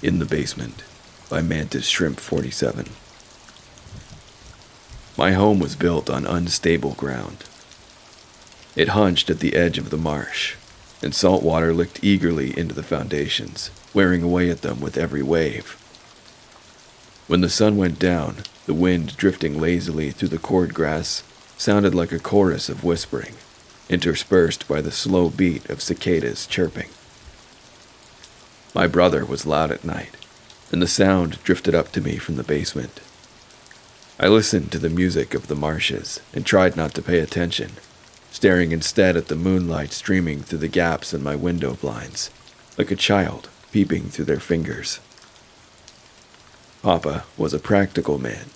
In the Basement by Mantis Shrimp 47. My home was built on unstable ground. It hunched at the edge of the marsh, and salt water licked eagerly into the foundations, wearing away at them with every wave. When the sun went down, the wind drifting lazily through the cordgrass sounded like a chorus of whispering, interspersed by the slow beat of cicadas chirping. My brother was loud at night, and the sound drifted up to me from the basement. I listened to the music of the marshes and tried not to pay attention, staring instead at the moonlight streaming through the gaps in my window blinds, like a child peeping through their fingers. Papa was a practical man.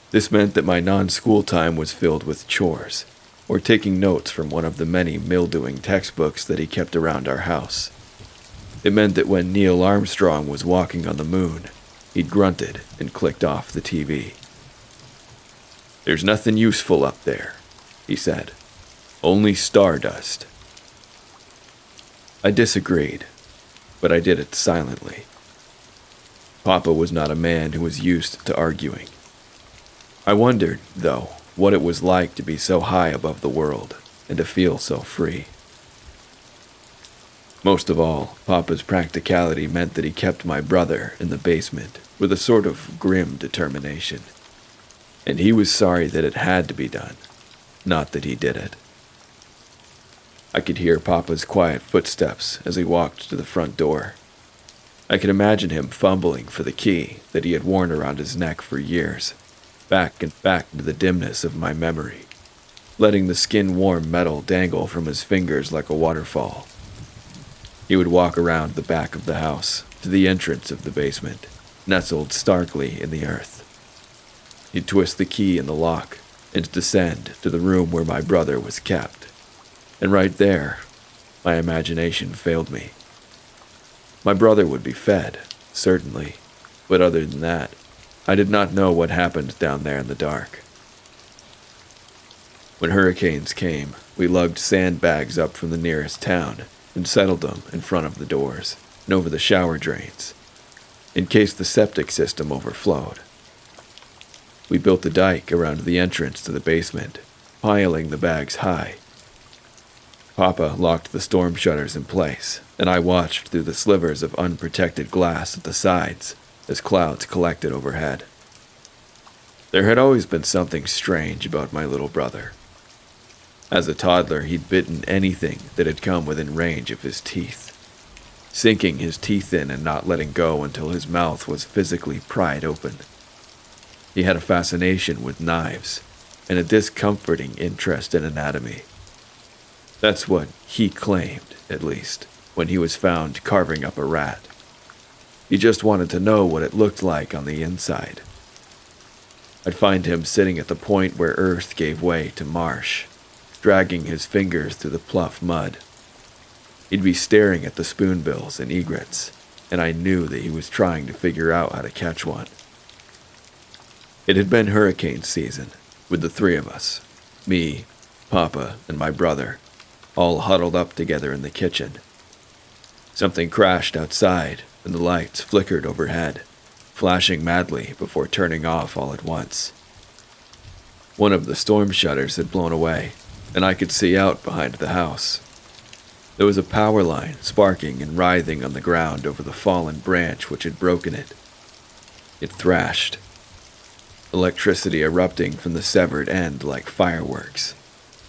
This meant that my non-school time was filled with chores, or taking notes from one of the many mildewing textbooks that he kept around our house. It meant that when Neil Armstrong was walking on the moon, he'd grunted and clicked off the TV. "There's nothing useful up there," he said. "Only stardust." I disagreed, but I did it silently. Papa was not a man who was used to arguing. I wondered, though, what it was like to be so high above the world and to feel so free. Most of all, Papa's practicality meant that he kept my brother in the basement with a sort of grim determination. And he was sorry that it had to be done, not that he did it. I could hear Papa's quiet footsteps as he walked to the front door. I could imagine him fumbling for the key that he had worn around his neck for years, back and back into the dimness of my memory, letting the skin-warm metal dangle from his fingers like a waterfall. He would walk around the back of the house to the entrance of the basement, nestled starkly in the earth. He'd twist the key in the lock and descend to the room where my brother was kept. And right there, my imagination failed me. My brother would be fed, certainly, but other than that, I did not know what happened down there in the dark. When hurricanes came, we lugged sandbags up from the nearest town and settled them in front of the doors and over the shower drains, in case the septic system overflowed. We built a dike around the entrance to the basement, piling the bags high. Papa locked the storm shutters in place, and I watched through the slivers of unprotected glass at the sides as clouds collected overhead. There had always been something strange about my little brother. As a toddler, he'd bitten anything that had come within range of his teeth, sinking his teeth in and not letting go until his mouth was physically pried open. He had a fascination with knives and a discomforting interest in anatomy. That's what he claimed, at least, when he was found carving up a rat. He just wanted to know what it looked like on the inside. I'd find him sitting at the point where earth gave way to marsh, dragging his fingers through the pluff mud. He'd be staring at the spoonbills and egrets, and I knew that he was trying to figure out how to catch one. It had been hurricane season, with the three of us, me, Papa, and my brother, all huddled up together in the kitchen. Something crashed outside, and the lights flickered overhead, flashing madly before turning off all at once. One of the storm shutters had blown away, and I could see out behind the house. There was a power line sparking and writhing on the ground over the fallen branch which had broken it. It thrashed, electricity erupting from the severed end like fireworks,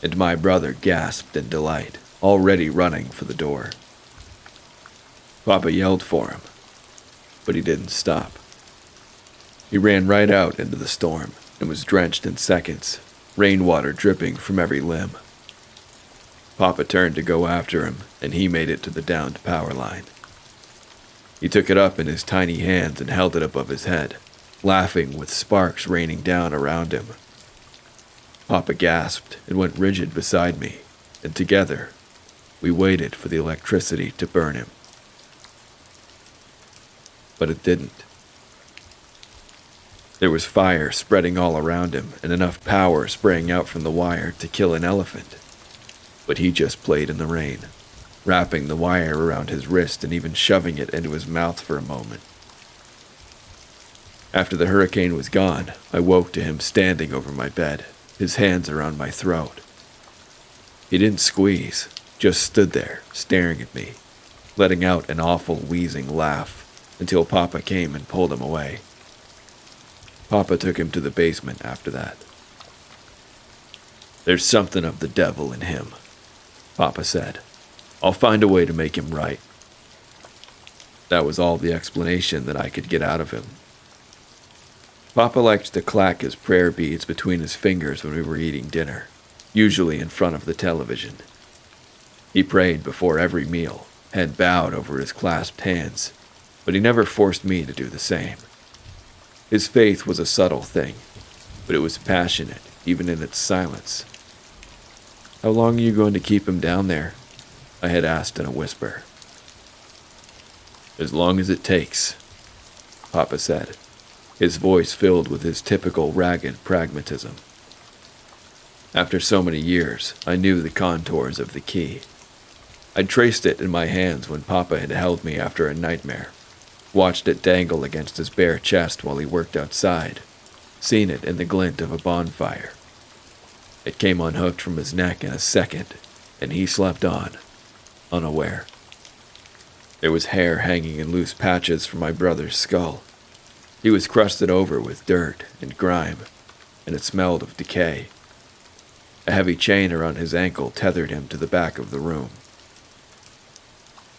and my brother gasped in delight, already running for the door. Papa yelled for him, but he didn't stop. He ran right out into the storm and was drenched in seconds, rainwater dripping from every limb. Papa turned to go after him, and he made it to the downed power line. He took it up in his tiny hands and held it above his head, laughing with sparks raining down around him. Papa gasped and went rigid beside me, and together, we waited for the electricity to burn him. But it didn't. There was fire spreading all around him and enough power spraying out from the wire to kill an elephant. But he just played in the rain, wrapping the wire around his wrist and even shoving it into his mouth for a moment. After the hurricane was gone, I woke to him standing over my bed, his hands around my throat. He didn't squeeze, just stood there, staring at me, letting out an awful wheezing laugh until Papa came and pulled him away. Papa took him to the basement after that. "There's something of the devil in him," Papa said. "I'll find a way to make him right." That was all the explanation that I could get out of him. Papa liked to clack his prayer beads between his fingers when we were eating dinner, usually in front of the television. He prayed before every meal, head bowed over his clasped hands, but he never forced me to do the same. His faith was a subtle thing, but it was passionate, even in its silence. "How long are you going to keep him down there?" I had asked in a whisper. "As long as it takes," Papa said, his voice filled with his typical ragged pragmatism. After so many years, I knew the contours of the key. I'd traced it in my hands when Papa had held me after a nightmare, watched it dangle against his bare chest while he worked outside, seen it in the glint of a bonfire. It came unhooked from his neck in a second, and he slept on, unaware. There was hair hanging in loose patches from my brother's skull. He was crusted over with dirt and grime, and it smelled of decay. A heavy chain around his ankle tethered him to the back of the room.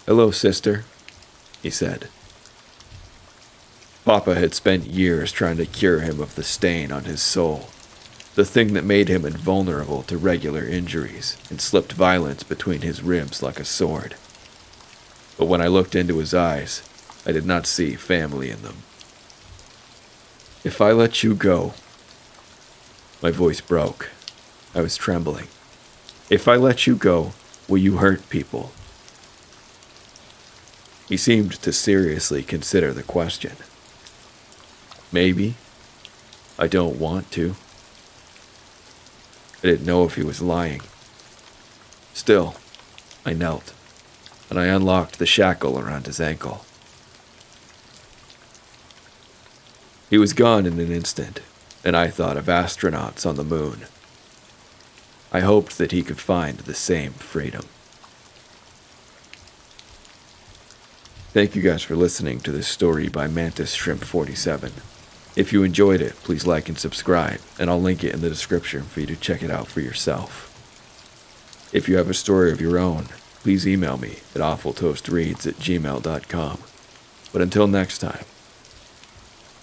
"Hello, sister," he said. Papa had spent years trying to cure him of the stain on his soul, the thing that made him invulnerable to regular injuries and slipped violence between his ribs like a sword. But when I looked into his eyes, I did not see family in them. "If I let you go," my voice broke. I was trembling. "If I let you go, will you hurt people?" He seemed to seriously consider the question. "Maybe. I don't want to." I didn't know if he was lying. Still, I knelt, and I unlocked the shackle around his ankle. He was gone in an instant, and I thought of astronauts on the moon. I hoped that he could find the same freedom. Thank you guys for listening to this story by Mantis Shrimp 47. If you enjoyed it, please like and subscribe, and I'll link it in the description for you to check it out for yourself. If you have a story of your own, please email me at awfultoastreads@gmail.com. But until next time,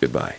goodbye.